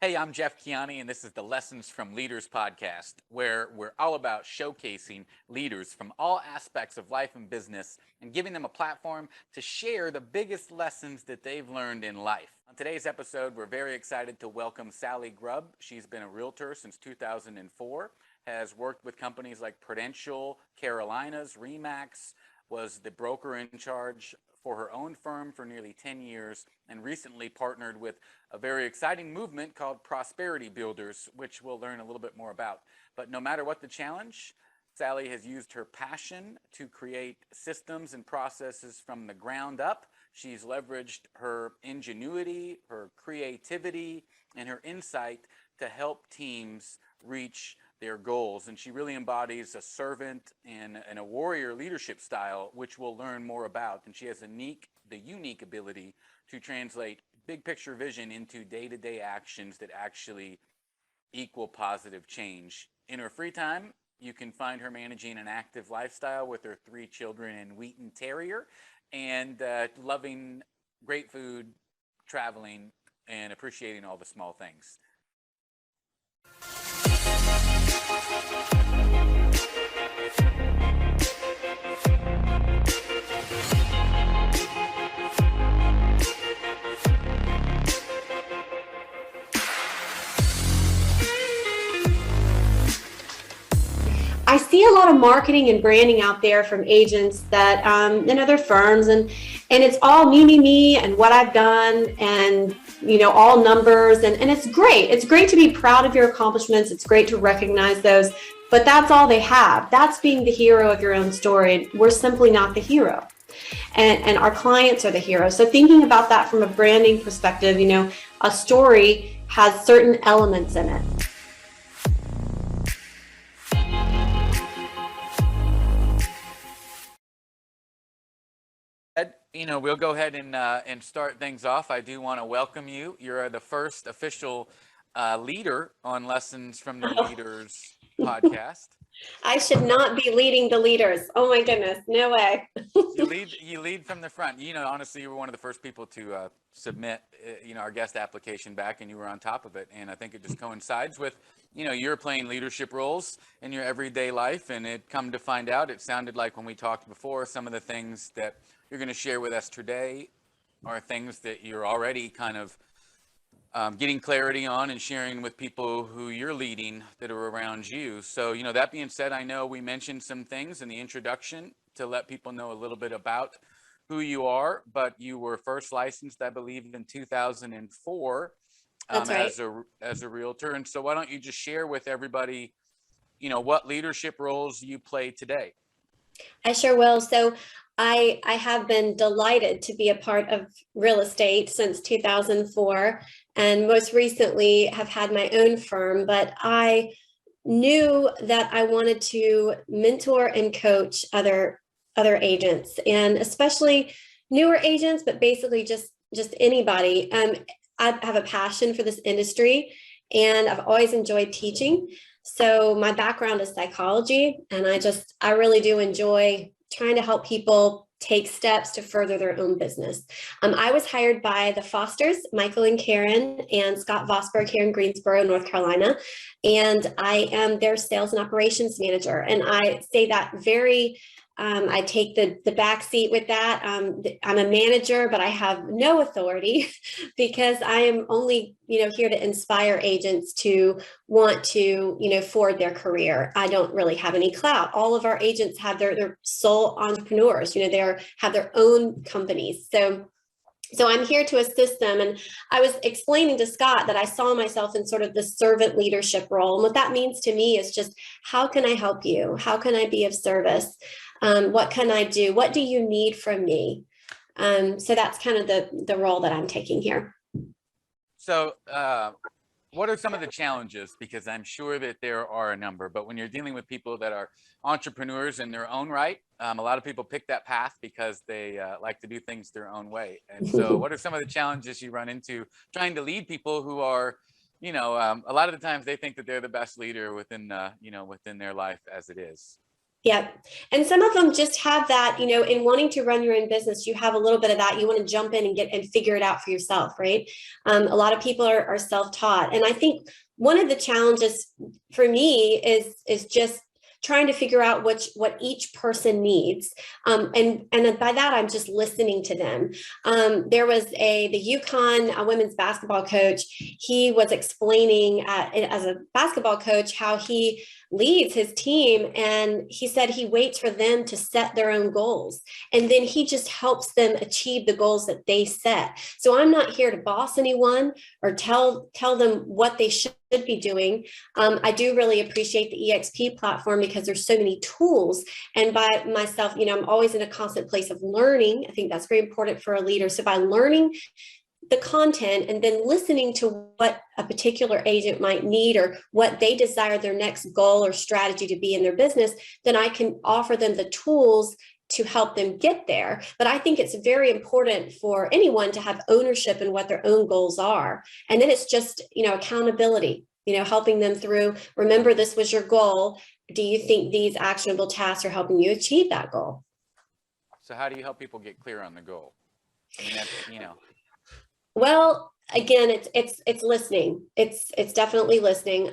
Hey, I'm Jeff Kiani, and this is the Lessons from Leaders podcast, where we're all about showcasing leaders from all aspects of life and business and giving them a platform to share the biggest lessons that they've learned in life. On today's episode, we're very excited to welcome Sallie Grubb. She's been a realtor since 2004, has worked with companies like Prudential, Carolinas, Remax, was the broker in charge for her own firm for nearly 10 years, and recently partnered with a very exciting movement called Prosperity Builders, which we'll learn a little bit more about. But no matter what the challenge, Sallie has used her passion to create systems and processes from the ground up. She's leveraged her ingenuity, her creativity, and her insight to help teams reach their goals. And she really embodies a servant and a warrior leadership style, which we'll learn more about. And she has the unique ability to translate big picture vision into day-to-day actions that actually equal positive change. In her free time, you can find her managing an active lifestyle with her 3 children and Wheaton Terrier, and loving great food, traveling, and appreciating all the small things. I see a lot of marketing and branding out there from agents that and other firms, and it's all me, and what I've done, and all numbers, and it's great. It's great to be proud of your accomplishments. It's great to recognize those, but that's all they have. That's being the hero of your own story. We're simply not the hero, and our clients are the hero. So thinking about that from a branding perspective, a story has certain elements in it. We'll go ahead and start things off. I do want to welcome you. You're the first official leader on Lessons from the Leaders podcast. I should not be leading the leaders. Oh my goodness, no way. You lead from the front. Honestly, you were one of the first people to submit, our guest application back, and you were on top of it. And I think it just coincides with, you're playing leadership roles in your everyday life. And it come to find out, it sounded like when we talked before, some of the things that you're going to share with us today are things that you're already kind of getting clarity on and sharing with people who you're leading that are around you. So, that being said, I know we mentioned some things in the introduction to let people know a little bit about who you are, but you were first licensed, I believe, in 2004 That's right. as a realtor. And so why don't you just share with everybody, what leadership roles you play today? I sure will. So I have been delighted to be a part of real estate since 2004, and most recently have had my own firm, but I knew that I wanted to mentor and coach other agents, and especially newer agents, but basically just anybody. I have a passion for this industry, and I've always enjoyed teaching. So my background is psychology, and I really do enjoy trying to help people take steps to further their own business. I was hired by the Fosters, Michael and Karen, and Scott Vosberg here in Greensboro, North Carolina, and I am their sales and operations manager. And I say that very I take the back seat with that. I'm a manager, but I have no authority because I am only, here to inspire agents to want to, forward their career. I don't really have any clout. All of our agents have their sole entrepreneurs, they have their own companies. So I'm here to assist them. And I was explaining to Scott that I saw myself in sort of the servant leadership role. And what that means to me is just, how can I help you? How can I be of service? What can I do? What do you need from me? So that's kind of the role that I'm taking here. So, what are some of the challenges? Because I'm sure that there are a number, but when you're dealing with people that are entrepreneurs in their own right, a lot of people pick that path because they like to do things their own way. And so, what are some of the challenges you run into trying to lead people who are, a lot of the times they think that they're the best leader within, within their life as it is? Yeah. And some of them just have that, in wanting to run your own business, you have a little bit of that. You want to jump in and get and figure it out for yourself, right? A lot of people are self-taught. And I think one of the challenges for me is just trying to figure out what each person needs. And by that, I'm just listening to them. There was the UConn women's basketball coach. He was explaining as a basketball coach how he leads his team, and he said he waits for them to set their own goals, and then he just helps them achieve the goals that they set. So I'm not here to boss anyone or tell them what they should be doing. I do really appreciate the EXP platform because there's so many tools, and by myself, I'm always in a constant place of learning. I think that's very important for a leader. So by learning the content and then listening to what a particular agent might need or what they desire their next goal or strategy to be in their business, then I can offer them the tools to help them get there. But I think it's very important for anyone to have ownership in what their own goals are. And then it's just, accountability, helping them through, remember, this was your goal. Do you think these actionable tasks are helping you achieve that goal? So how do you help people get clear on the goal? I mean, that's, Well, again, it's listening. It's definitely listening.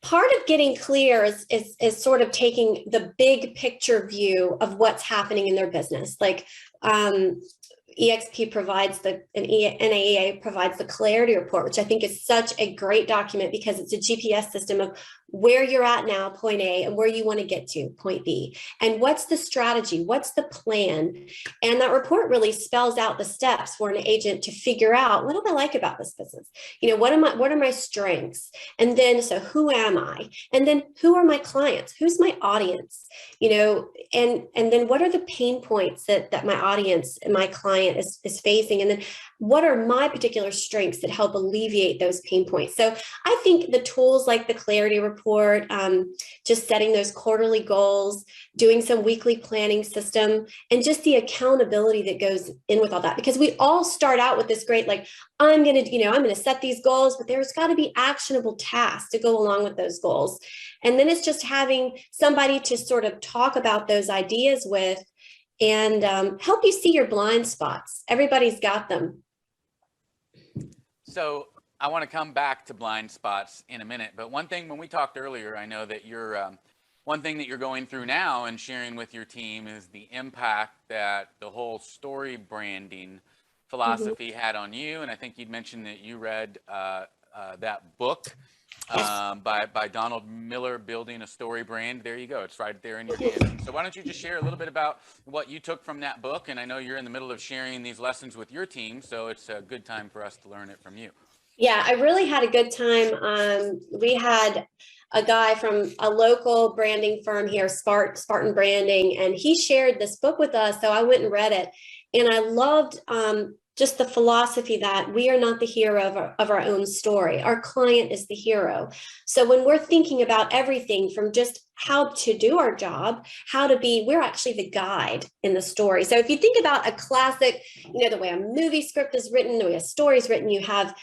Part of getting clear is sort of taking the big picture view of what's happening in their business. Like EXP provides NAEA provides the clarity report, which I think is such a great document because it's a GPS system of where you're at now, point A, and where you want to get to, point B. And what's the strategy? What's the plan? And that report really spells out the steps for an agent to figure out, what do I like about this business? What are my strengths? And then, so who am I? And then who are my clients? Who's my audience? And then what are the pain points that my audience and my client is facing? And then what are my particular strengths that help alleviate those pain points? So I think the tools like the clarity report, just setting those quarterly goals, doing some weekly planning system, and just the accountability that goes in with all that. Because we all start out with this great, like, I'm going to set these goals, but there's got to be actionable tasks to go along with those goals. And then it's just having somebody to sort of talk about those ideas with and help you see your blind spots. Everybody's got them. So I want to come back to blind spots in a minute, but one thing, when we talked earlier, I know that one thing that you're going through now and sharing with your team is the impact that the whole story branding philosophy had on you. And I think you'd mentioned that you read that book by Donald Miller, Building a Story Brand. There you go. It's right there in your hand. So why don't you just share a little bit about what you took from that book? And I know you're in the middle of sharing these lessons with your team, so it's a good time for us to learn it from you. Yeah, I really had a good time. We had a guy from a local branding firm here, Spartan Branding, and he shared this book with us. So I went and read it. And I loved just the philosophy that we are not the hero of our own story. Our client is the hero. So when we're thinking about everything from just how to do our job, we're actually the guide in the story. So if you think about a classic, the way a movie script is written, the way a story is written, you have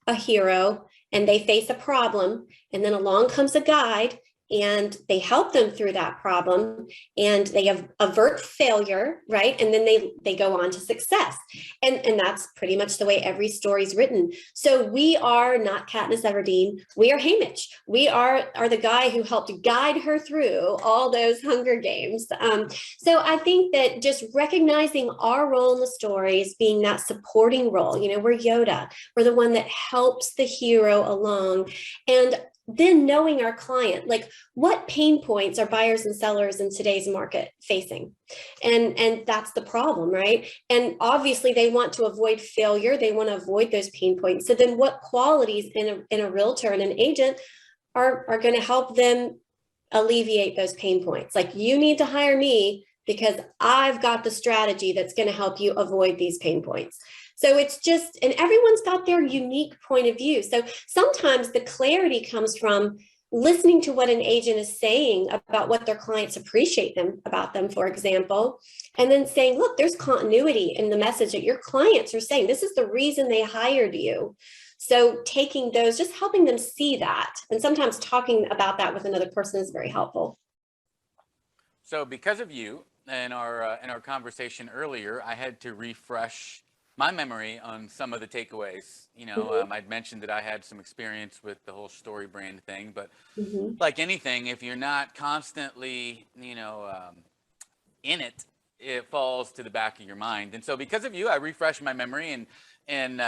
a hero and they face a problem, and then along comes a guide and they help them through that problem and they avert failure, right? And then they go on to success. And that's pretty much the way every story is written. So we are not Katniss Everdeen. We are Haymitch. We are the guy who helped guide her through all those Hunger Games. So I think that just recognizing our role in the stories, being that supporting role, we're Yoda. We're the one that helps the hero along. And then knowing our client, like what pain points are buyers and sellers in today's market facing? And that's the problem, right? And obviously they want to avoid failure. They want to avoid those pain points. So then what qualities in a realtor and an agent are going to help them alleviate those pain points? Like, you need to hire me because I've got the strategy that's going to help you avoid these pain points. So it's just, and everyone's got their unique point of view. So sometimes the clarity comes from listening to what an agent is saying about what their clients appreciate about them, for example, and then saying, look, there's continuity in the message that your clients are saying. This is the reason they hired you. So taking those, just helping them see that, and sometimes talking about that with another person is very helpful. So because of you and our conversation earlier, I had to refresh my memory on some of the takeaways. I'd mentioned that I had some experience with the whole story brand thing, but Mm-hmm. like anything, if you're not constantly, in it, it falls to the back of your mind. And so because of you, I refreshed my memory and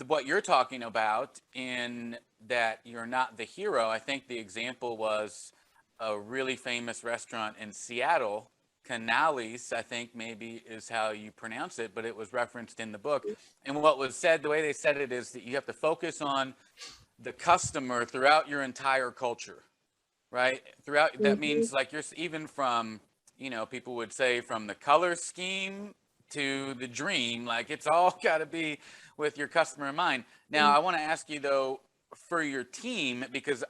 what you're talking about in that you're not the hero. I think the example was a really famous restaurant in Seattle, Canales, I think maybe is how you pronounce it, but it was referenced in the book. And what was said, the way they said it is that you have to focus on the customer throughout your entire culture, right? Throughout, that Mm-hmm. means like you're even from, people would say from the color scheme to the dream, like it's all got to be with your customer in mind. Now, I want to ask you though, for your team, because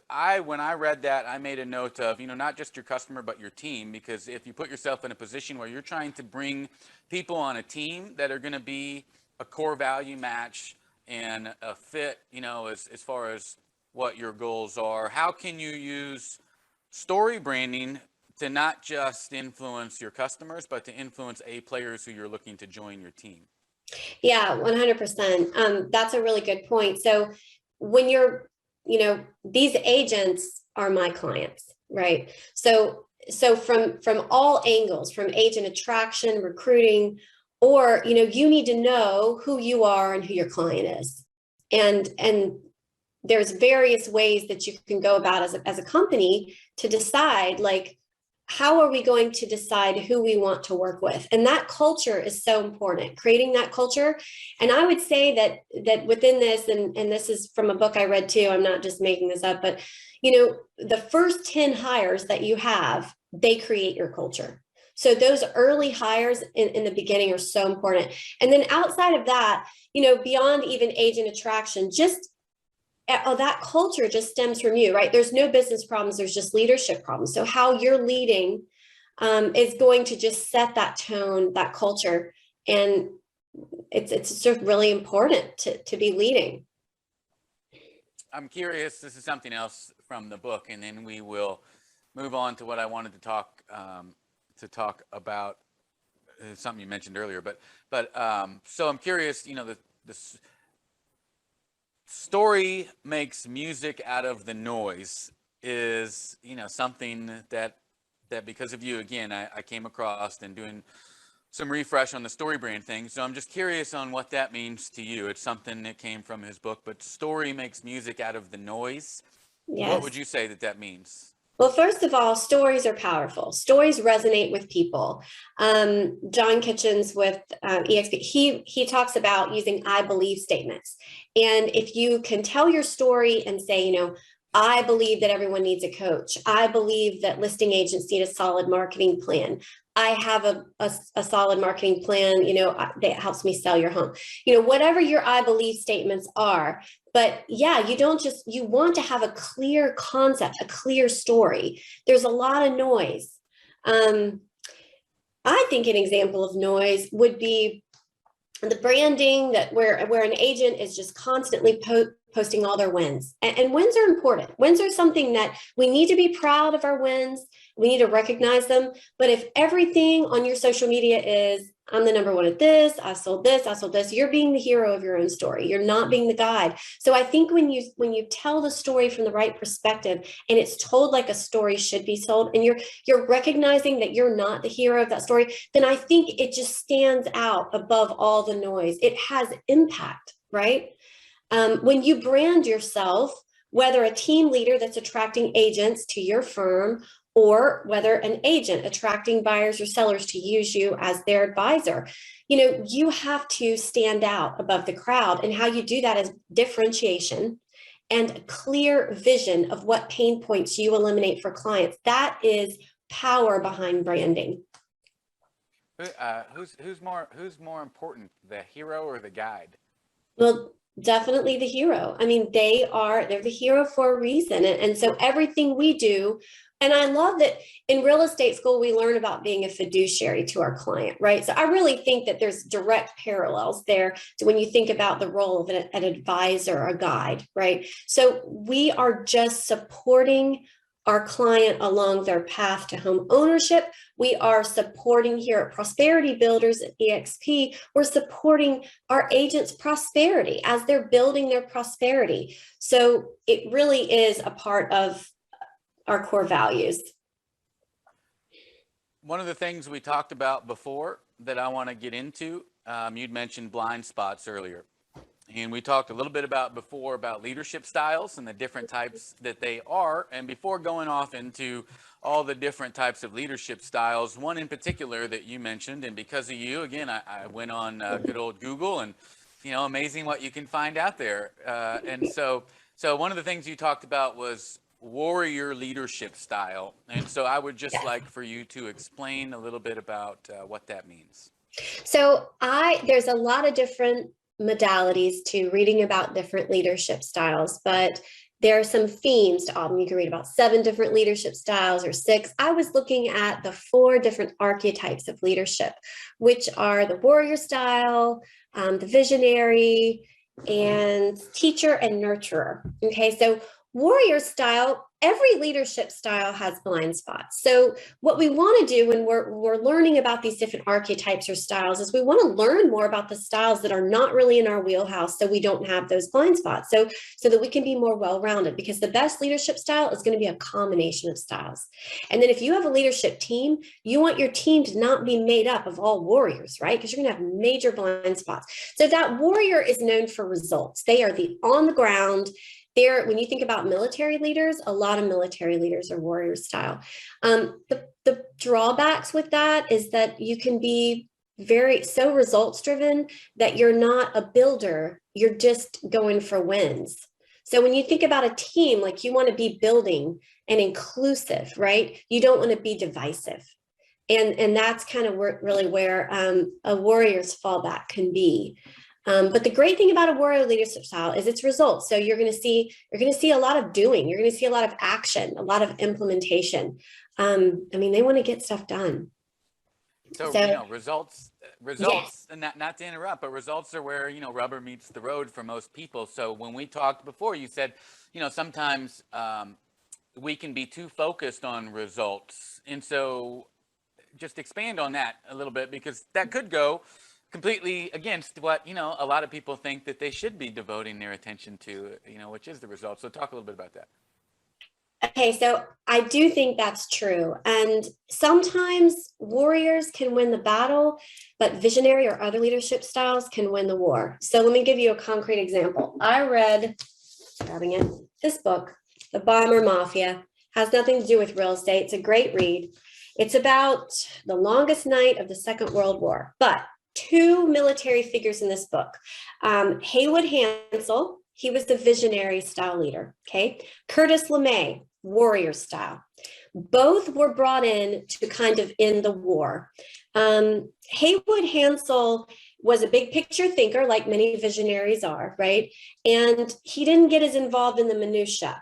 when I read that, I made a note of, not just your customer, but your team, because if you put yourself in a position where you're trying to bring people on a team that are going to be a core value match and a fit, as far as what your goals are, how can you use story branding to not just influence your customers, but to influence players who you're looking to join your team? Yeah, 100%. That's a really good point. So when these agents are my clients, right? So from all angles, from agent attraction, recruiting, or you need to know who you are and who your client is. And there's various ways that you can go about as a company to decide, like, how are we going to decide who we want to work with? And that culture is so important, creating that culture. And I would say that within this, and this is from a book I read too, I'm not just making this up, but the first 10 hires that you have, they create your culture. So those early hires in the beginning are so important. And then outside of that, beyond even agent attraction, just that culture just stems from you, right? There's no business problems, there's just leadership problems. So how you're leading is going to just set that tone, that culture. And it's just really important to be leading. I'm curious, this is something else from the book, and then we will move on to what I wanted to talk about, something you mentioned earlier. But so I'm curious, the story makes music out of the noise is, something that because of you, again, I came across and doing some refresh on the story brand thing. So I'm just curious on what that means to you. It's something that came from his book, but story makes music out of the noise. What would Yes. you say that means? Well, first of all, stories are powerful. Stories resonate with people. John Kitchens with EXP, he talks about using I believe statements. And if you can tell your story and say, I believe that everyone needs a coach. I believe that listing agents need a solid marketing plan. I have a solid marketing plan, that helps me sell your home. Whatever your I believe statements are, but yeah, you want to have a clear concept, a clear story. There's a lot of noise. I think an example of noise would be the branding, that where an agent is just constantly posting all their wins. And wins are important. Wins are something that we need to be proud of. Our wins, we need to recognize them. But if everything on your social media is, I'm the number one at this, I sold this, you're being the hero of your own story. You're not being the guide. So I think when you tell the story from the right perspective, and it's told like a story should be told, and you're recognizing that you're not the hero of that story, then I think it just stands out above all the noise. It has impact, right? When you brand yourself, whether a team leader that's attracting agents to your firm, or whether an agent attracting buyers or sellers to use you as their advisor, you have to stand out above the crowd. And how you do that is differentiation and a clear vision of what pain points you eliminate for clients. That is power behind branding. Who's more important, the hero or the guide? Well, definitely the hero. I mean, they're the hero for a reason. And so everything we do, And I love that in real estate school, we learn about being a fiduciary to our client, right? So I really think that there's direct parallels there to when you think about the role of an advisor or a guide, right? So we are just supporting our client along their path to home ownership. We are supporting here at Prosperity Builders at EXP, we're supporting our agents' prosperity as they're building their prosperity. So it really is a part of our core values. One of the things we talked about before that I want to get into, you'd mentioned blind spots earlier. And we talked a little bit about leadership styles and the different types that they are. And before going off into all the different types of leadership styles, one in particular that you mentioned, and because of you, again, I went on good old Google, and amazing what you can find out there. And so one of the things you talked about was warrior leadership style. And so I would just like for you to explain a little bit about what that means. So there's a lot of different modalities to reading about different leadership styles, but there are some themes to all of them. You can read about 7 different leadership styles or 6. I was looking at the 4 different archetypes of leadership, which are the warrior style, the visionary, and teacher and nurturer. Okay, so warrior style, every leadership style has blind spots. So what we want to do when we're learning about these different archetypes or styles is we want to learn more about the styles that are not really in our wheelhouse, so we don't have those blind spots, so that we can be more well-rounded, because the best leadership style is going to be a combination of styles. And then if you have a leadership team, you want your team to not be made up of all warriors, right? Because you're going to have major blind spots. So that warrior is known for results. They are the on the ground. When you think about military leaders, a lot of military leaders are warrior style. The drawbacks with that is that you can be so results driven that you're not a builder, you're just going for wins. So when you think about a team, like, you want to be building and inclusive, right? You don't want to be divisive. And that's kind of really where a warrior's fallback can be. But the great thing about a warrior leadership style is its results. So you're going to see a lot of doing. You're going to see a lot of action, a lot of implementation. They want to get stuff done. So results, yes. And not to interrupt, but results are where, rubber meets the road for most people. So when we talked before, you said, sometimes we can be too focused on results. And so just expand on that a little bit, because that could go completely against what, a lot of people think that they should be devoting their attention to, which is the results. So talk a little bit about that. Okay, so I do think that's true. And sometimes warriors can win the battle, but visionary or other leadership styles can win the war. So let me give you a concrete example. I read, this book, The Bomber Mafia. Has nothing to do with real estate. It's a great read. It's about the longest night of the Second World War, but 2 military figures in this book. Haywood Hansel, he was the visionary style leader, okay? Curtis LeMay, warrior style. Both were brought in to kind of end the war. Haywood Hansel was a big picture thinker, like many visionaries are, right? And he didn't get as involved in the minutia.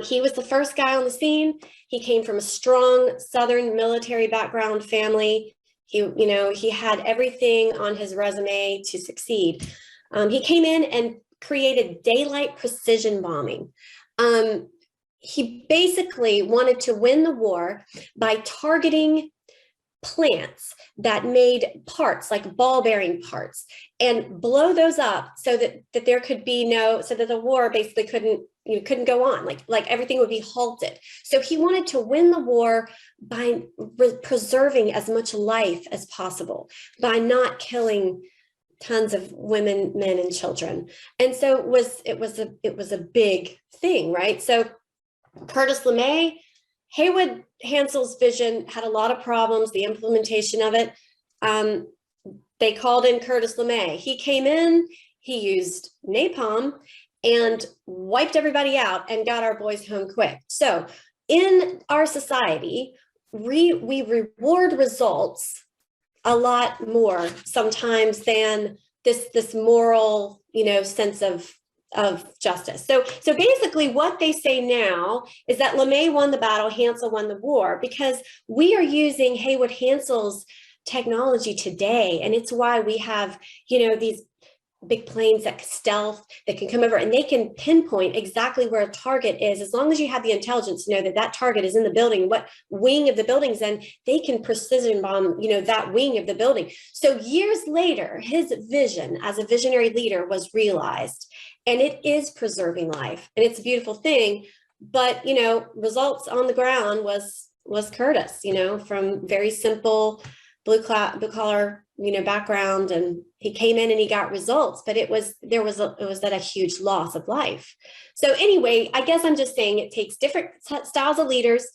He was the first guy on the scene. He came from a strong Southern military background family. He had everything on his resume to succeed. He came in and created daylight precision bombing. He basically wanted to win the war by targeting plants that made parts, like ball bearing parts, and blow those up so that there could be so that the war basically couldn't go on, like everything would be halted. So he wanted to win the war by preserving as much life as possible, by not killing tons of women, men, and children. And so it was a big thing, right? So Curtis LeMay, Haywood Hansel's vision had a lot of problems, the implementation of it. They called in Curtis LeMay. He came in, he used napalm and wiped everybody out and got our boys home quick. So in our society, we reward results a lot more sometimes than this moral, sense of justice. So basically what they say now is that LeMay won the battle, Hansel won the war, because we are using Haywood Hansel's technology today. And it's why we have, these big planes that stealth, that can come over and they can pinpoint exactly where a target is. As long as you have the intelligence to know that that target is in the building, what wing of the building's in, they can precision bomb, that wing of the building. So years later, his vision as a visionary leader was realized, and it is preserving life. And it's a beautiful thing. But, results on the ground was Curtis, from very simple blue collar, background, and he came in and he got results, but it was at a huge loss of life. So anyway, I guess I'm just saying it takes different styles of leaders.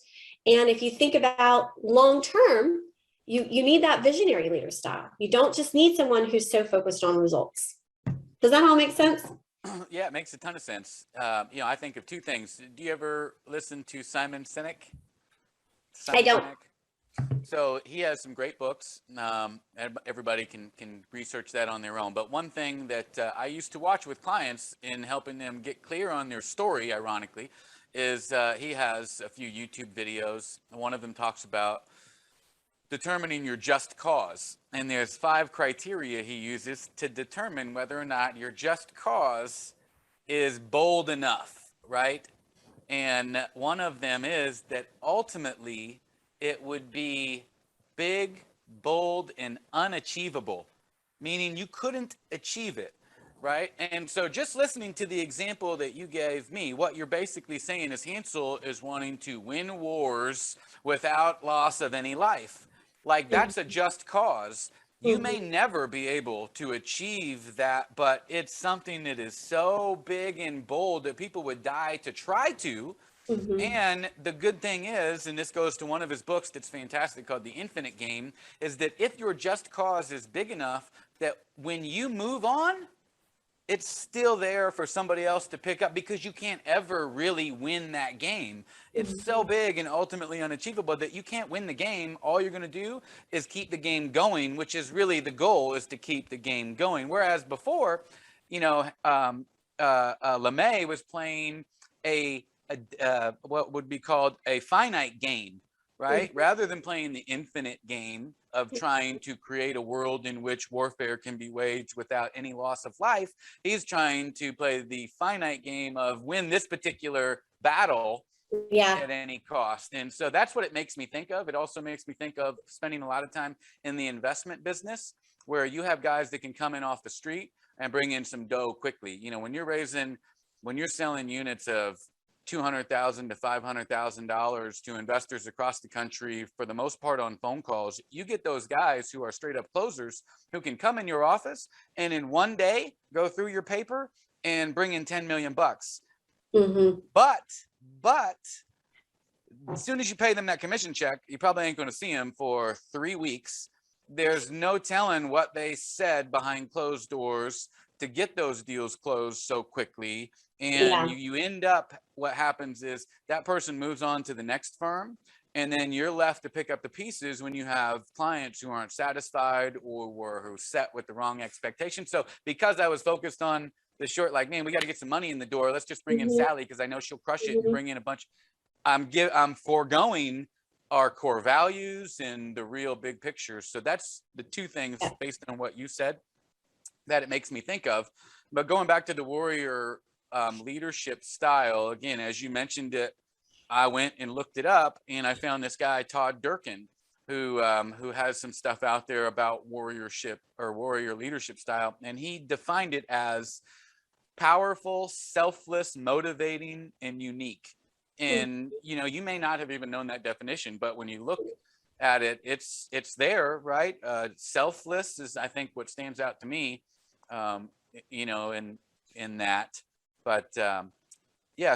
And if you think about long term, you need that visionary leader style. You don't just need someone who's so focused on results. Does that all make sense? Yeah, it makes a ton of sense. I think of two things. Do you ever listen to Simon Sinek? I don't. Sinek? So he has some great books. Everybody can research that on their own. But one thing that I used to watch with clients in helping them get clear on their story, ironically, is he has a few YouTube videos. One of them talks about determining your just cause. And there's 5 criteria he uses to determine whether or not your just cause is bold enough, right? And one of them is that ultimately it would be big, bold, and unachievable, meaning you couldn't achieve it, right? And so just listening to the example that you gave me, what you're basically saying is Hansel is wanting to win wars without loss of any life. Like, that's a just cause. You may never be able to achieve that, but it's something that is so big and bold that people would die to try to. And the good thing is, and this goes to one of his books that's fantastic called The Infinite Game, is that if your just cause is big enough that when you move on, it's still there for somebody else to pick up, because you can't ever really win that game. It's so big and ultimately unachievable that you can't win the game. All you're going to do is keep the game going, which is really the goal, is to keep the game going. Whereas before, LeMay was playing what would be called a finite game, right? Rather than playing the infinite game of trying to create a world in which warfare can be waged without any loss of life, he's trying to play the finite game of win this particular battle at any cost. And so that's what it makes me think of. It also makes me think of spending a lot of time in the investment business, where you have guys that can come in off the street and bring in some dough quickly. When you're selling units of $200,000 to $500,000 to investors across the country, for the most part on phone calls, you get those guys who are straight up closers who can come in your office and in one day go through your paper and bring in 10 million bucks. But as soon as you pay them that commission check, you probably ain't going to see them for 3 weeks. There's no telling what they said behind closed doors to get those deals closed so quickly. And you end up, what happens is that person moves on to the next firm, and then you're left to pick up the pieces when you have clients who aren't satisfied or were who set with the wrong expectations. So because I was focused on the short, like, man, we got to get some money in the door. Let's just bring in Sallie because I know she'll crush it, and bring in a bunch. I'm foregoing our core values and the real big picture. So that's the two things based on what you said that it makes me think of. But going back to the warrior leadership style, again, as you mentioned it, I went and looked it up, and I found this guy, Todd Durkin, who has some stuff out there about warriorship or warrior leadership style. And he defined it as powerful, selfless, motivating, and unique. And, you may not have even known that definition, but when you look at it, it's there, right? Selfless is, I think, what stands out to me, in that. But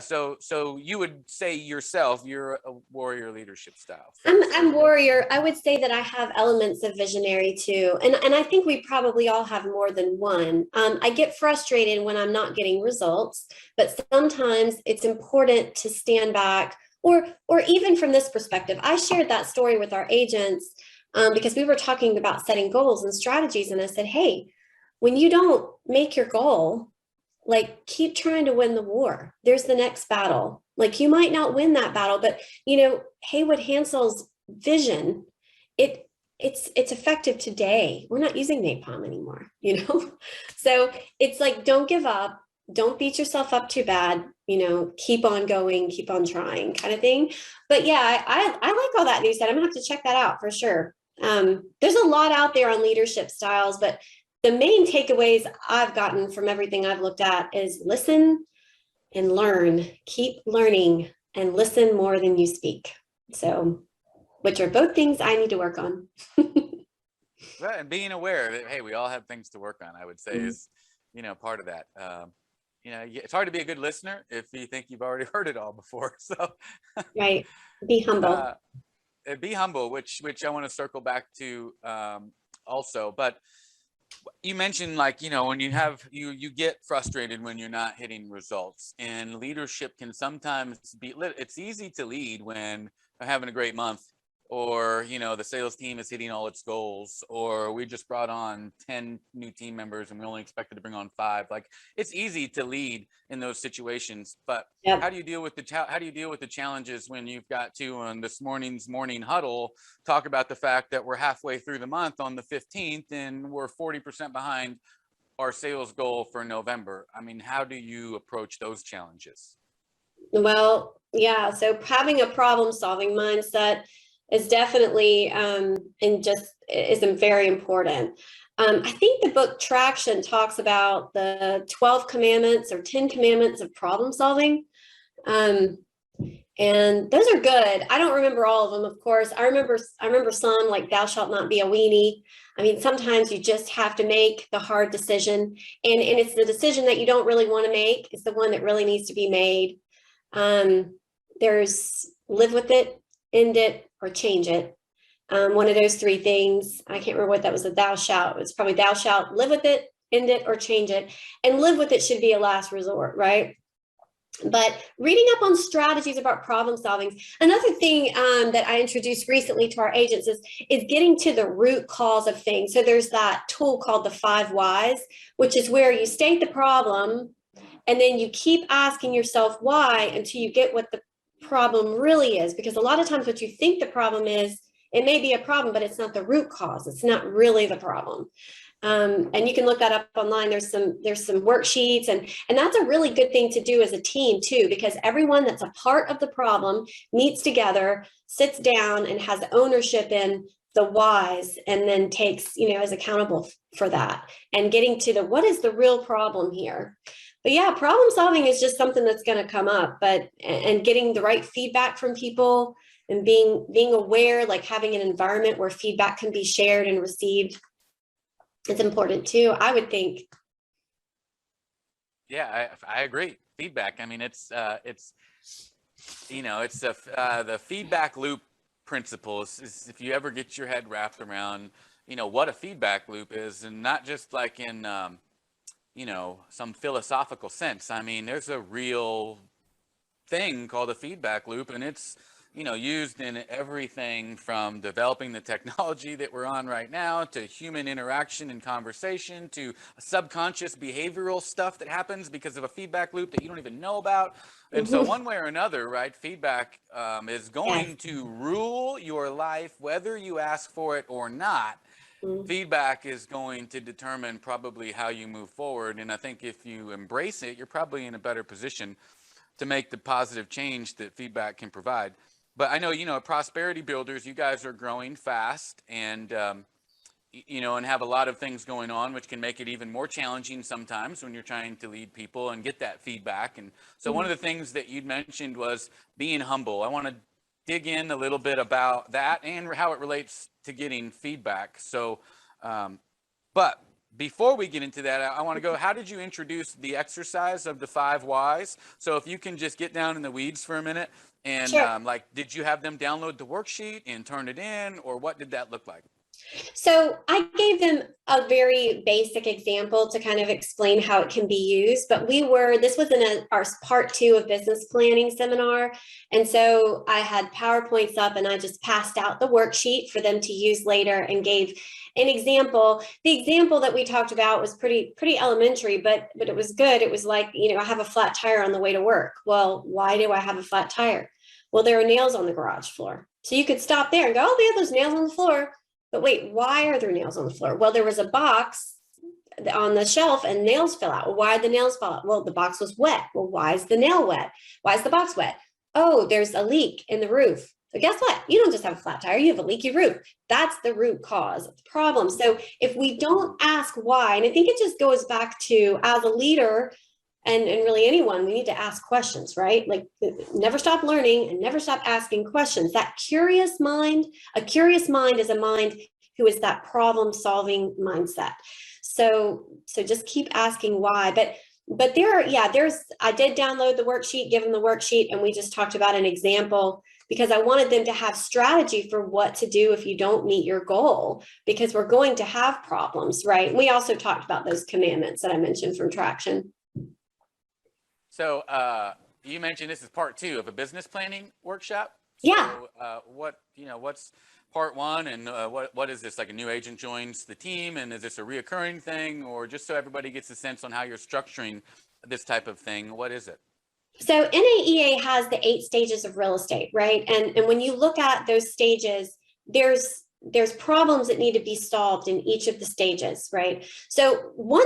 so you would say yourself, you're a warrior leadership style. I'm warrior. I would say that I have elements of visionary too. And I think we probably all have more than one. I get frustrated when I'm not getting results, but sometimes it's important to stand back, or even from this perspective. I shared that story with our agents because we were talking about setting goals and strategies. And I said, hey, when you don't make your goal, like keep trying to win the war. There's the next battle. Like you might not win that battle, but you know, Haywood Hansel's vision, it it's effective today. We're not using napalm anymore, you know? So it's like don't give up, don't beat yourself up too bad, you know, keep on going, keep on trying kind of thing. But yeah, I like all that you said. I'm gonna have to check that out for sure. There's a lot out there on leadership styles, but the main takeaways I've gotten from everything I've looked at is listen and learn, keep learning and listen more than you speak. So, which are both things I need to work on. Right, and being aware that, hey, we all have things to work on, I would say is, part of that. It's hard to be a good listener if you think you've already heard it all before. So, Right. Be humble. be humble, which I want to circle back to also. But you mentioned, like, when you have you get frustrated when you're not hitting results, and leadership can sometimes be, it's easy to lead when I'm having a great month, or the sales team is hitting all its goals, or we just brought on 10 new team members and we only expected to bring on 5. Like, it's easy to lead in those situations, but Yep. how do you deal with the challenges when you've got to, on this morning's morning huddle, talk about the fact that we're halfway through the month on the 15th and we're 40% behind our sales goal for November? I mean, how do you approach those challenges? Well, yeah. So having a problem solving mindset is definitely and just isn't very important. I think the book Traction talks about the 12 commandments or 10 commandments of problem solving. Um, and those are good. I don't remember all of them, of course. I remember some, like thou shalt not be a weenie. I mean, sometimes you just have to make the hard decision, and it's the decision that you don't really want to make. It's the one that really needs to be made. There's live with it, end it, or change it. One of those 3 things. I can't remember what that was. A thou shalt. It's probably thou shalt live with it, end it, or change it. And live with it should be a last resort, right? But reading up on strategies about problem solving. Another thing that I introduced recently to our agents is getting to the root cause of things. So there's that tool called the 5 whys, which is where you state the problem and then you keep asking yourself why until you get what the problem really is. Because a lot of times what you think the problem is, it may be a problem, but it's not the root cause. It's not really the problem. And you can look that up online. There's some worksheets, and that's a really good thing to do as a team too, because everyone that's a part of the problem meets together, sits down, and has ownership in the whys, and then takes, is accountable for that, and getting to the what is the real problem here. But yeah, problem solving is just something that's going to come up, but and getting the right feedback from people and being aware, like having an environment where feedback can be shared and received, it's important too, I would think. Yeah, I agree. Feedback. I mean, it's the feedback loop principle is if you ever get your head wrapped around, what a feedback loop is, and not just like in, some philosophical sense. I mean, there's a real thing called a feedback loop, and it's used in everything from developing the technology that we're on right now, to human interaction and conversation, to subconscious behavioral stuff that happens because of a feedback loop that you don't even know about. And so one way or another, right, feedback is going Yes. to rule your life whether you ask for it or not. Feedback is going to determine probably how you move forward, and I think if you embrace it, you're probably in a better position to make the positive change that feedback can provide. But I know, at Prosperity Builders, you guys are growing fast, and and have a lot of things going on, which can make it even more challenging sometimes when you're trying to lead people and get that feedback. And so one of the things that you'd mentioned was being humble. I want to dig in a little bit about that and how it relates to getting feedback. So, but before we get into that, I want to go, how did you introduce the exercise of the 5 whys? So if you can just get down in the weeds for a minute, and Sure. did you have them download the worksheet and turn it in, or what did that look like? So I gave them a very basic example to kind of explain how it can be used, but this was in our part 2 of business planning seminar. And so I had PowerPoints up and I just passed out the worksheet for them to use later and gave an example. The example that we talked about was pretty elementary, but it was good. It was like, I have a flat tire on the way to work. Well, why do I have a flat tire? Well, there are nails on the garage floor. So you could stop there and go, oh, yeah, those nails on the floor. But wait, why are there nails on the floor? Well, there was a box on the shelf and nails fell out. Well, why did the nails fall out? Well, the box was wet. Well, why is the nail wet? Why is the box wet? Oh, there's a leak in the roof. So guess what? You don't just have a flat tire, you have a leaky roof. That's the root cause of the problem. So if we don't ask why, and I think it just goes back to, as a leader, and really anyone, we need to ask questions, right? Like, never stop learning and never stop asking questions. That curious mind, a curious mind is a mind who is that problem solving mindset. So just keep asking why. But I did download the worksheet, give them the worksheet, and we just talked about an example because I wanted them to have strategy for what to do if you don't meet your goal, because we're going to have problems, right? We also talked about those commandments that I mentioned from Traction. So you mentioned this is part 2 of a business planning workshop. Yeah. So what's part 1, and what is this, like a new agent joins the team, and is this a reoccurring thing, or just so everybody gets a sense on how you're structuring this type of thing? What is it? So NAEA has the 8 stages of real estate, right? And when you look at those stages, there's problems that need to be solved in each of the stages, right? So one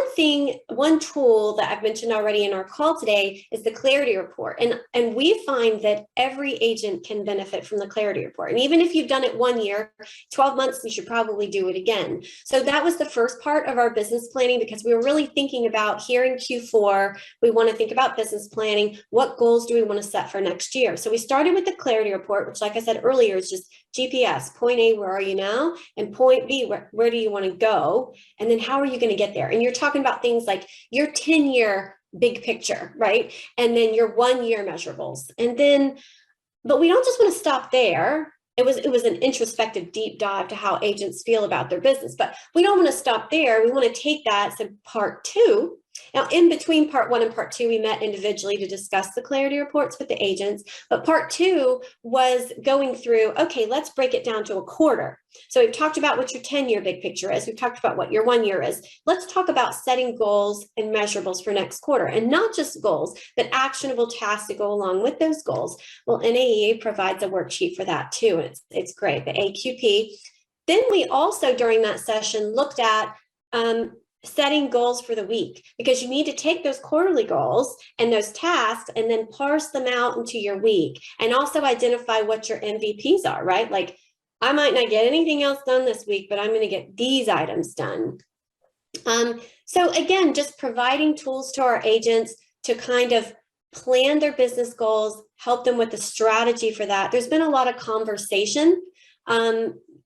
tool that I've mentioned already in our call today is the clarity report. And we find that every agent can benefit from the clarity report. And even if you've done it 1 year, 12 months, you should probably do it again. So that was the first part of our business planning, because we were really thinking about here in Q4, we want to think about business planning. What goals do we want to set for next year? So we started with the clarity report, which, like I said earlier, is just GPS, point A, where are you now? And point B, where do you want to go? And then how are you going to get there? And you're talking about things like your 10-year big picture, right? And then your 1-year measurables. And then, but we don't just want to stop there. It was an introspective deep dive to how agents feel about their business, but we don't want to stop there. We want to take that to part 2. Now, in between part 1 and part 2, we met individually to discuss the clarity reports with the agents. But part 2 was going through, okay, let's break it down to a quarter. So we've talked about what your 10-year big picture is. We've talked about what your 1 year is. Let's talk about setting goals and measurables for next quarter, and not just goals, but actionable tasks to go along with those goals. Well, NAEA provides a worksheet for that too. And it's great, the AQP. Then we also, during that session, looked at setting goals for the week, because you need to take those quarterly goals and those tasks and then parse them out into your week, and also identify what your MVPs are, right? Like, I might not get anything else done this week, but I'm going to get these items done. So again, just providing tools to our agents to kind of plan their business goals, help them with the strategy for that. There's been a lot of conversation.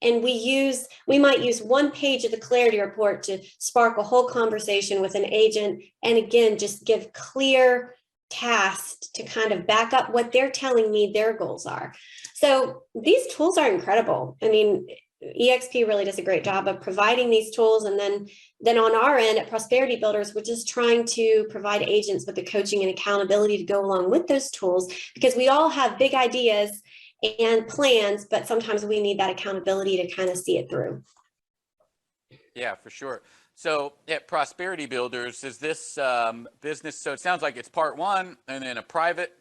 And we might use 1 page of the clarity report to spark a whole conversation with an agent. And again, just give clear tasks to kind of back up what they're telling me their goals are. So these tools are incredible. I mean, EXP really does a great job of providing these tools. And then on our end at Prosperity Builders, we're just trying to provide agents with the coaching and accountability to go along with those tools, because we all have big ideas and plans, but sometimes we need that accountability to kind of see it through. Yeah, for sure. So at Prosperity Builders, is this business, so it sounds like it's part 1 and then a private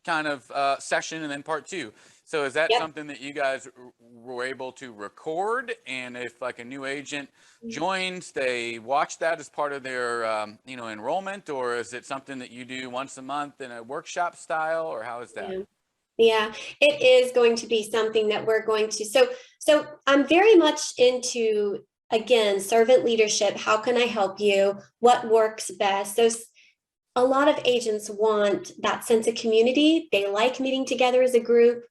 kind of session, and then part 2. So is that something that you guys were able to record? And if like a new agent joins, they watch that as part of their enrollment, or is it something that you do once a month in a workshop style, or how is that? Yeah, it is going to be something that we're going to. So I'm very much into, again, servant leadership. How can I help you? What works best? So a lot of agents want that sense of community. They like meeting together as a group.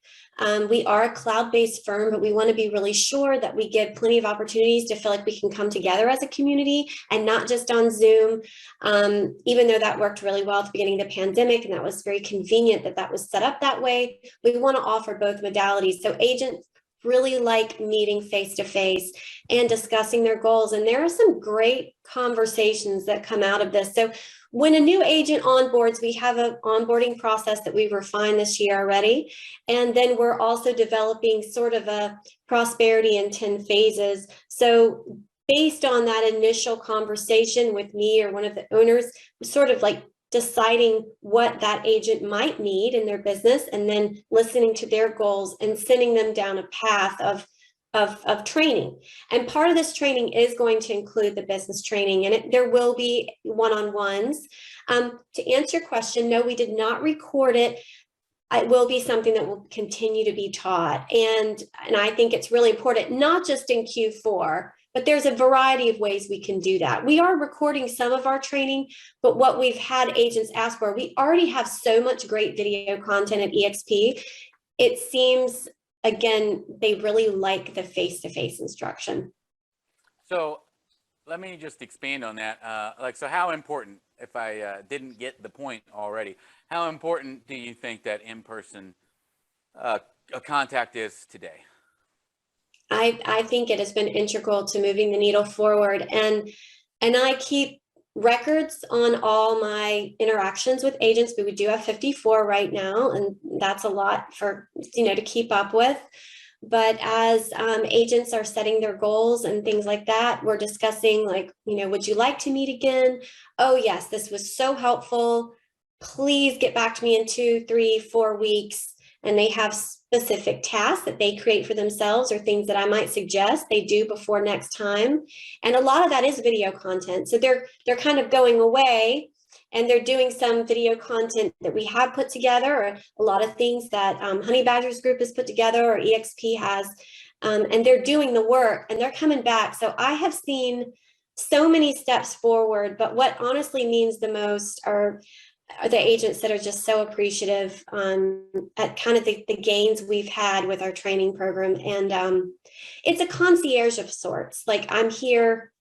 We are a cloud-based firm, but we want to be really sure that we give plenty of opportunities to feel like we can come together as a community and not just on Zoom. Even though that worked really well at the beginning of the pandemic, and that was very convenient that was set up that way, we want to offer both modalities. So agents really like meeting face to face and discussing their goals. And there are some great conversations that come out of this. So when a new agent onboards, we have an onboarding process that we refined this year already. And then we're also developing sort of a prosperity in 10 phases. So based on that initial conversation with me or one of the owners, sort of like deciding what that agent might need in their business, and then listening to their goals and sending them down a path of training. And part of this training is going to include the business training, and there will be one-on-ones. To answer your question, no, we did not record it. It will be something that will continue to be taught. And I think it's really important, not just in Q4, but there's a variety of ways we can do that. We are recording some of our training, but what we've had agents ask for, we already have so much great video content at EXP. It seems, again, they really like the face-to-face instruction. So let me just expand on that. So how important, if I didn't get the point already, how important do you think that in-person contact is today? I think it has been integral to moving the needle forward. And I keep records on all my interactions with agents, but we do have 54 right now, and that's a lot for, to keep up with. But as agents are setting their goals and things like that, we're discussing like, would you like to meet again? Oh yes, this was so helpful. Please get back to me in 2, 3, 4 weeks. And they have specific tasks that they create for themselves or things that I might suggest they do before next time. And a lot of that is video content. So they're kind of going away and they're doing some video content that we have put together, or a lot of things that Honey Badgers Group has put together or EXP has, and they're doing the work and they're coming back. So I have seen so many steps forward, but what honestly means the most are the agents that are just so appreciative at kind of the gains we've had with our training program. And it's a concierge of sorts. Like I'm here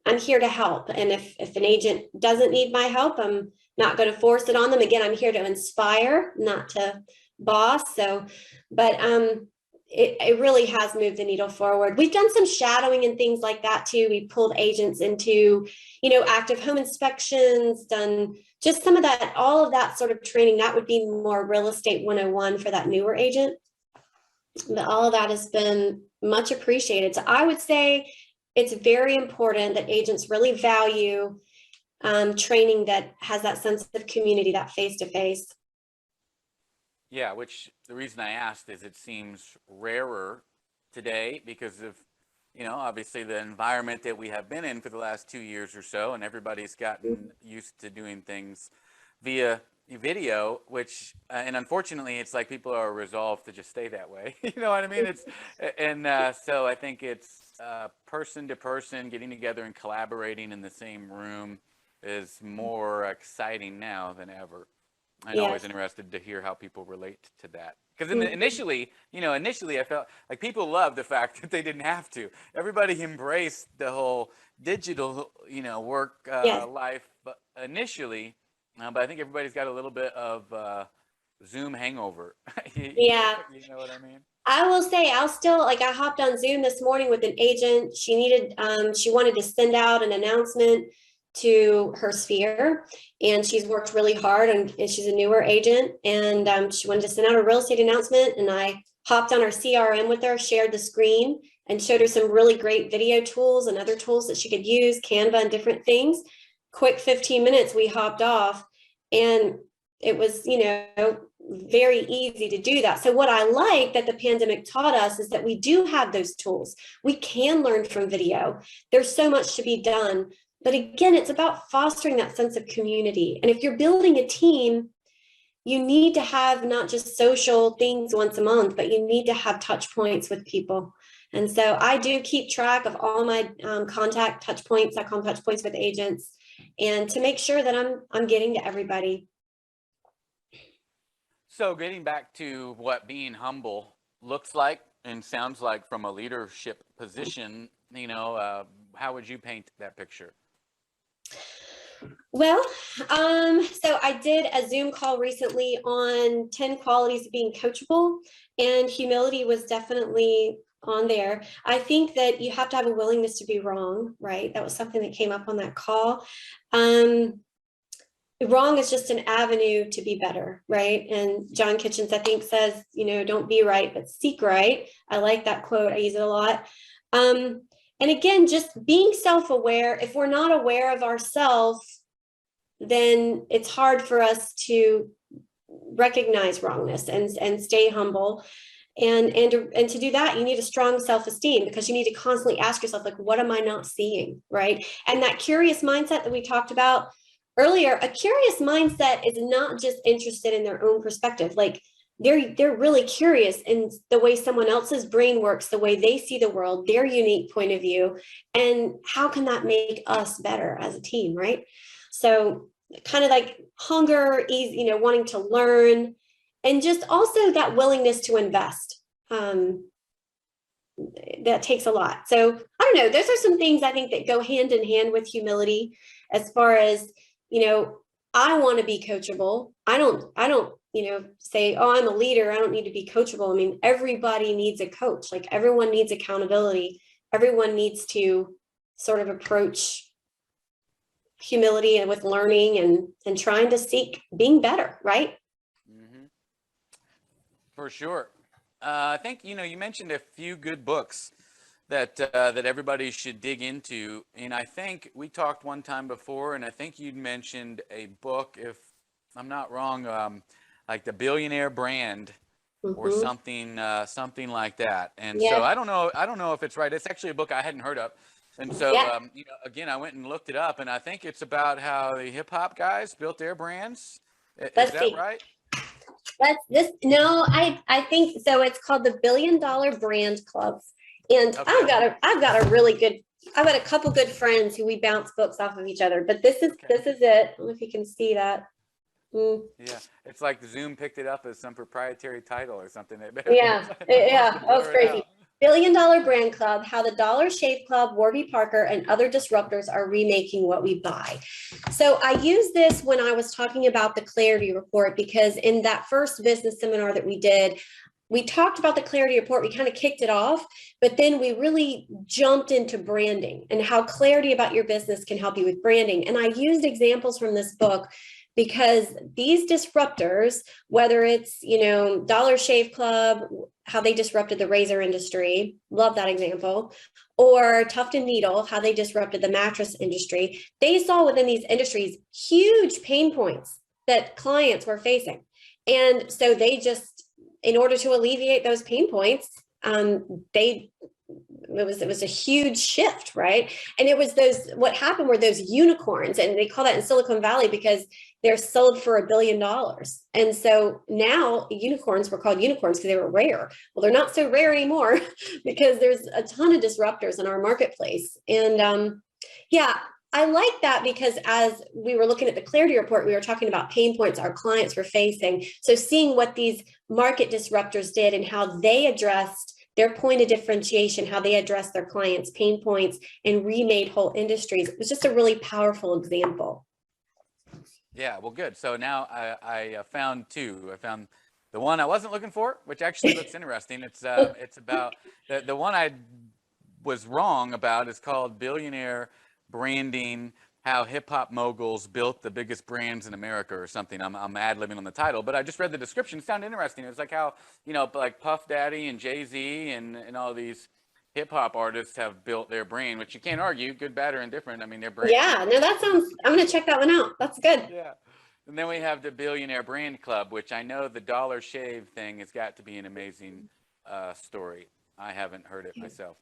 to help. And if an agent doesn't need my help, I'm not going to force it on them. Again, I'm here to inspire, not to boss. So, but it really has moved the needle forward. We've done some shadowing and things like that too. We pulled agents into, active home inspections, done just some of that, all of that sort of training. That would be more real estate 101 for that newer agent. But all of that has been much appreciated. So I would say it's very important that agents really value training that has that sense of community, that face-to-face. Yeah, which the reason I asked is it seems rarer today because of, obviously the environment that we have been in for the last 2 years or so, and everybody's gotten used to doing things via video, which, and unfortunately, it's like people are resolved to just stay that way. You know what I mean? So I think it's person to person, getting together and collaborating in the same room is more exciting now than ever. I'm always interested to hear how people relate to that. Because initially I felt like people loved the fact that they didn't have to. Everybody embraced the whole digital, work life initially. But I think everybody's got a little bit of Zoom hangover. Yeah. You know what I mean? I will say I hopped on Zoom this morning with an agent. She wanted to send out an announcement to her sphere, and she's worked really hard, and she's a newer agent, and she wanted to send out a real estate announcement, and I hopped on our CRM with her, shared the screen, and showed her some really great video tools and other tools that she could use, Canva and different things. Quick 15 minutes, we hopped off, and it was, very easy to do that. So what I like that the pandemic taught us is that we do have those tools. We can learn from video. There's so much to be done. But again, it's about fostering that sense of community. And if you're building a team, you need to have not just social things once a month, but you need to have touch points with people. And so I do keep track of all my contact touch points. I call them touch points with agents, and to make sure that I'm getting to everybody. So getting back to what being humble looks like and sounds like from a leadership position, how would you paint that picture? Well, so I did a Zoom call recently on 10 qualities of being coachable, and humility was definitely on there. I think that you have to have a willingness to be wrong, right? That was something that came up on that call. Um, Wrong is just an avenue to be better, right? And John Kitchens, I think, says, don't be right, but seek right. I like that quote. I use it a lot. And again, just being self-aware. If we're not aware of ourselves, then it's hard for us to recognize wrongness and stay humble. And to do that, you need a strong self-esteem, because you need to constantly ask yourself, like, what am I not seeing, right? And that curious mindset that we talked about earlier, a curious mindset is not just interested in their own perspective. Like, they're really curious in the way someone else's brain works, the way they see the world, their unique point of view, and how can that make us better as a team, right? So kind of like hunger, easy, wanting to learn, and just also that willingness to invest. That takes a lot. So I don't know, those are some things I think that go hand in hand with humility, as far as, I want to be coachable. I don't say, oh, I'm a leader, I don't need to be coachable. I mean, everybody needs a coach. Like, everyone needs accountability. Everyone needs to sort of approach humility and with learning and trying to seek being better, right? Hmm. For sure. I think you mentioned a few good books that everybody should dig into, and I think we talked one time before, and I think you'd mentioned a book, if I'm not wrong, like The Billionaire Brand or Mm-hmm. something like that. And so Yeah. I don't know if it's right. It's actually a book I hadn't heard of, and so Yeah. again, I went and looked it up, and I think it's about how the hip hop guys built their brands. Is Let's that see. right? That's this. No, I think so. It's called the $1 Billion Brand Club, and Okay. I've got a couple good friends who we bounce books off of each other. But this is Okay. this is it. I don't know if you can see that. Mm. Yeah, it's like Zoom picked it up as some proprietary title or something. It Yeah, wants to yeah. Oh, it's blur it crazy. out. $1 Billion Brand Club: How the Dollar Shave Club, Warby Parker, and other disruptors are remaking what we buy. So I used this when I was talking about the Clarity Report, because in that first business seminar that we did, we talked about the Clarity Report. We kind of kicked it off, but then we really jumped into branding and how clarity about your business can help you with branding. And I used examples from this book because these disruptors, whether it's, Dollar Shave Club, how they disrupted the razor industry, love that example, or Tuft and Needle, how they disrupted the mattress industry, they saw within these industries huge pain points that clients were facing. And so they just, in order to alleviate those pain points, they it was a huge shift, right? And it was what happened were those unicorns, and they call that in Silicon Valley because they're sold for $1 billion. And so now unicorns were called unicorns because they were rare. Well, they're not so rare anymore because there's a ton of disruptors in our marketplace. And yeah, I like that, because as we were looking at the Clarity Report, we were talking about pain points our clients were facing. So seeing what these market disruptors did and how they addressed their point of differentiation, how they addressed their clients' pain points and remade whole industries, it was just a really powerful example. Yeah, well, good. So now I found two. I found the one I wasn't looking for, which actually looks interesting. It's about the one I was wrong about is called Billionaire Branding: How Hip Hop Moguls Built the Biggest Brands in America or something. I'm ad-libbing on the title, but I just read the description. It sounded interesting. It was like how, like Puff Daddy and Jay-Z and all these hip hop artists have built their brand, which you can't argue, good, bad, or indifferent. I mean, their brand. Yeah, no, I'm going to check that one out. That's good. Yeah. And then we have the Billionaire Brand Club, which I know the Dollar Shave thing has got to be an amazing story. I haven't heard it myself.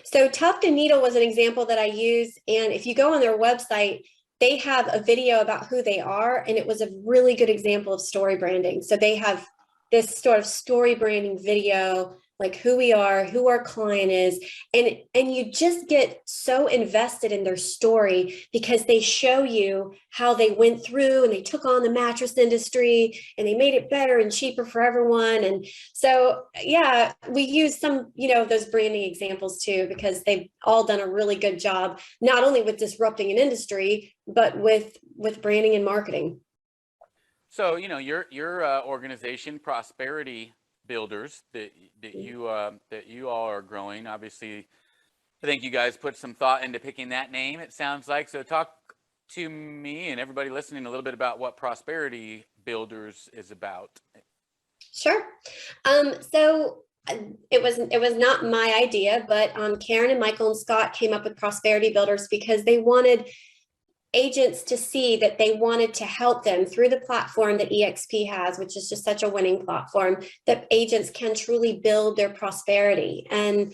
So Tuft and Needle was an example that I used. And if you go on their website, they have a video about who they are. And it was a really good example of story branding. So they have this sort of story branding video like who we are, who our client is, and you just get so invested in their story because they show you how they went through and they took on the mattress industry and they made it better and cheaper for everyone. And so, yeah, we use some, those branding examples too, because they've all done a really good job, not only with disrupting an industry, but with branding and marketing. So, your organization, Prosperity Builders, that you all are growing. Obviously, I think you guys put some thought into picking that name, it sounds like. So talk to me and everybody listening a little bit about what Prosperity Builders is about. Sure. So it was not my idea, but Karen and Michael and Scott came up with Prosperity Builders because they wanted agents to see that they wanted to help them through the platform that EXP has, which is just such a winning platform, that agents can truly build their prosperity and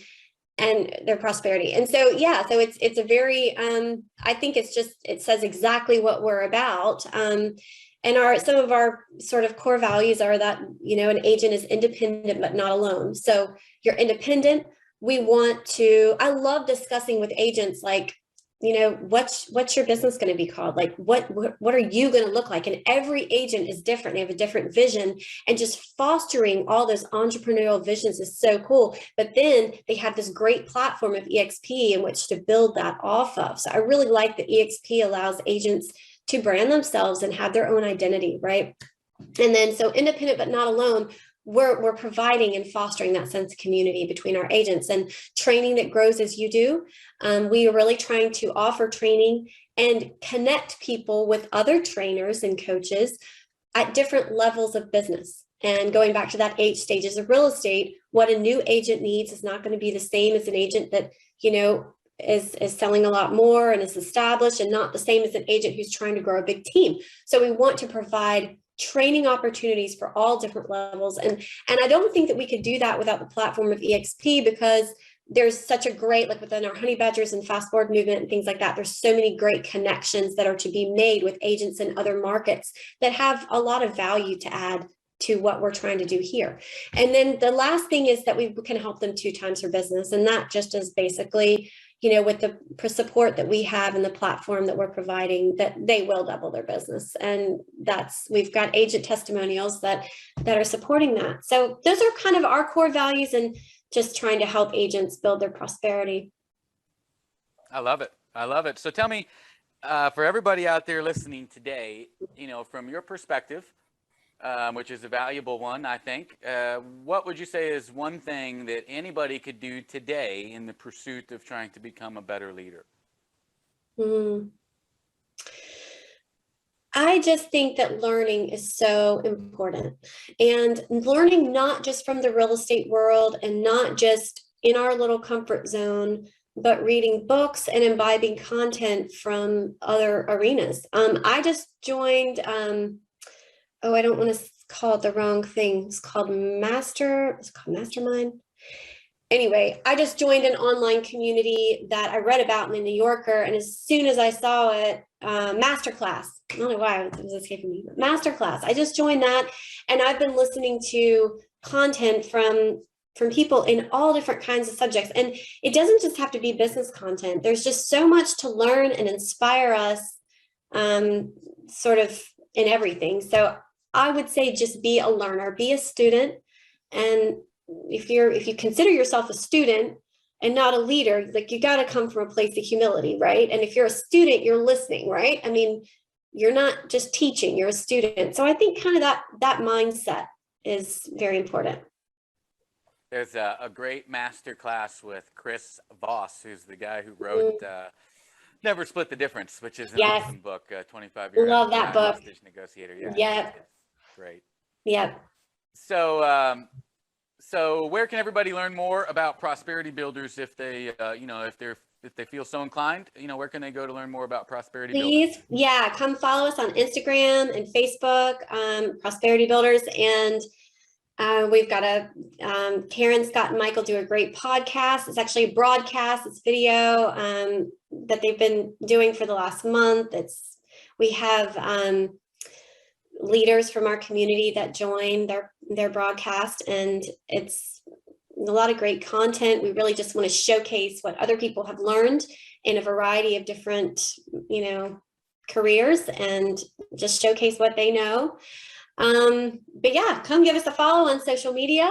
their prosperity. And so, yeah, so it's a very, I think it says exactly what we're about. And some of our sort of core values are that, an agent is independent, but not alone. So you're independent. I love discussing with agents, like, what's your business going to be called? Like, what are you going to look like? And every agent is different. They have a different vision, and just fostering all those entrepreneurial visions is so cool. But then they have this great platform of EXP in which to build that off of. So I really like that EXP allows agents to brand themselves and have their own identity, right? And then, so independent, but not alone. We're providing and fostering that sense of community between our agents, and training that grows as you do. We are really trying to offer training and connect people with other trainers and coaches at different levels of business. And going back to that 8 stages of real estate, what a new agent needs is not going to be the same as an agent that, is selling a lot more and is established, and not the same as an agent who's trying to grow a big team. So we want to provide training opportunities for all different levels. And I don't think that we could do that without the platform of EXP, because there's such a great, like within our Honey Badgers and Fast Forward movement and things like that, there's so many great connections that are to be made with agents in other markets that have a lot of value to add to what we're trying to do here. And then the last thing is that we can help them 2 times their business. And that just is basically, with the support that we have and the platform that we're providing, that they will double their business. And we've got agent testimonials that are supporting that. So those are kind of our core values, and just trying to help agents build their prosperity. I love it. I love it. So tell me, for everybody out there listening today, from your perspective, which is a valuable one, I think. What would you say is one thing that anybody could do today in the pursuit of trying to become a better leader? I just think that learning is so important, and learning not just from the real estate world and not just in our little comfort zone, but reading books and imbibing content from other arenas. I just joined, I don't want to call it the wrong thing. It's called Mastermind. Anyway, I just joined an online community that I read about in the New Yorker, and as soon as I saw it, Masterclass. I don't know why it was escaping me. Masterclass. I just joined that, and I've been listening to content from people in all different kinds of subjects. And it doesn't just have to be business content. There's just so much to learn and inspire us, sort of in everything. So I would say just be a learner, be a student. And if you consider yourself a student and not a leader, like, you got to come from a place of humility, right? And if you're a student, you're listening, right? I mean, you're not just teaching, you're a student. So I think kind of that mindset is very important. There's a great master class with Chris Voss, who's the guy who wrote Never Split the Difference, which is an awesome book, 25-year Love that book. Hostage Negotiator. Yeah. Yep. Great. Yep. So where can everybody learn more about Prosperity Builders if they, if they feel so inclined? Where can they go to learn more about Prosperity Builders? Please, yeah, come follow us on Instagram and Facebook, Prosperity Builders, and we've got Karen, Scott, and Michael do a great podcast. It's actually a broadcast. It's video that they've been doing for the last month. We have leaders from our community that join their broadcast, and a lot of great content. We really just want to showcase what other people have learned in a variety of different, careers, and just showcase what they know. But yeah, come give us a follow on social media.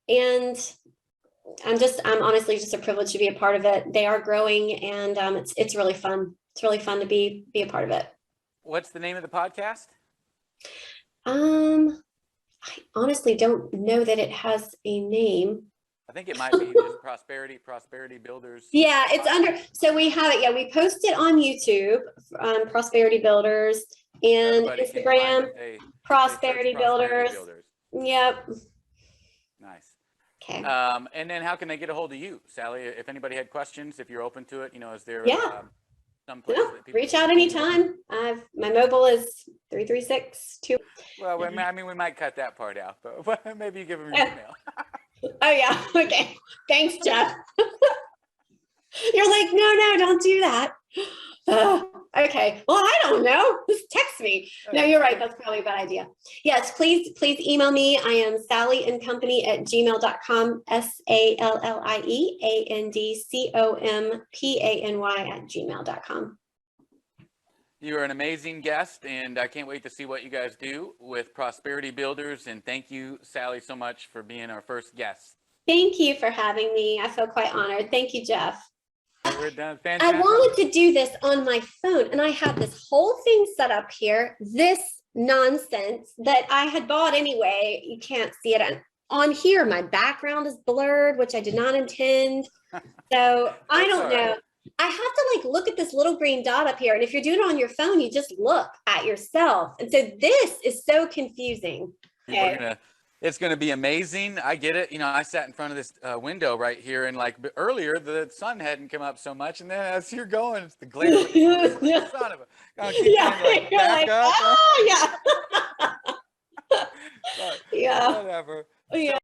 And I'm honestly just a privilege to be a part of it. They are growing, and it's really fun. It's really fun to be a part of it. What's the name of the podcast? I honestly don't know that it has a name. I think it might be just Prosperity Builders. Yeah, it's under, so we have it. Yeah, we post it on YouTube, Prosperity Builders, and Everybody Instagram, Prosperity Builders. Builders. Yep. Nice. Okay. And then how can they get a hold of you, Sallie? If anybody had questions, if you're open to it, is there some place that people reach out anytime. My mobile is 336-2. Well, I mean, we might cut that part out, but maybe you give them your email. Oh yeah. Okay. Thanks, Jeff. You're like, no, don't do that. Okay. Well, I don't know. Just text me. No, you're right. That's probably a bad idea. Yes, please email me. I am sallieandcompany@gmail.com. SallieandCompany@gmail.com. You're an amazing guest, and I can't wait to see what you guys do with Prosperity Builders. And thank you, Sallie, so much for being our first guest. Thank you for having me. I feel quite honored. Thank you, Jeff. We're done. Fantastic. I wanted to do this on my phone, and I had this whole thing set up here, this nonsense that I had bought anyway. You can't see it on here. My background is blurred, which I did not intend. So I don't know. Right. I have to look at this little green dot up here. And if you're doing it on your phone, you just look at yourself. And so this is so confusing. Okay. It's going to be amazing. I get it. I sat in front of this window right here, and earlier the sun hadn't come up so much, and then as you're going, it's the glare. Yeah. Son of a. Back up. Oh yeah. Yeah. Whatever. Yeah.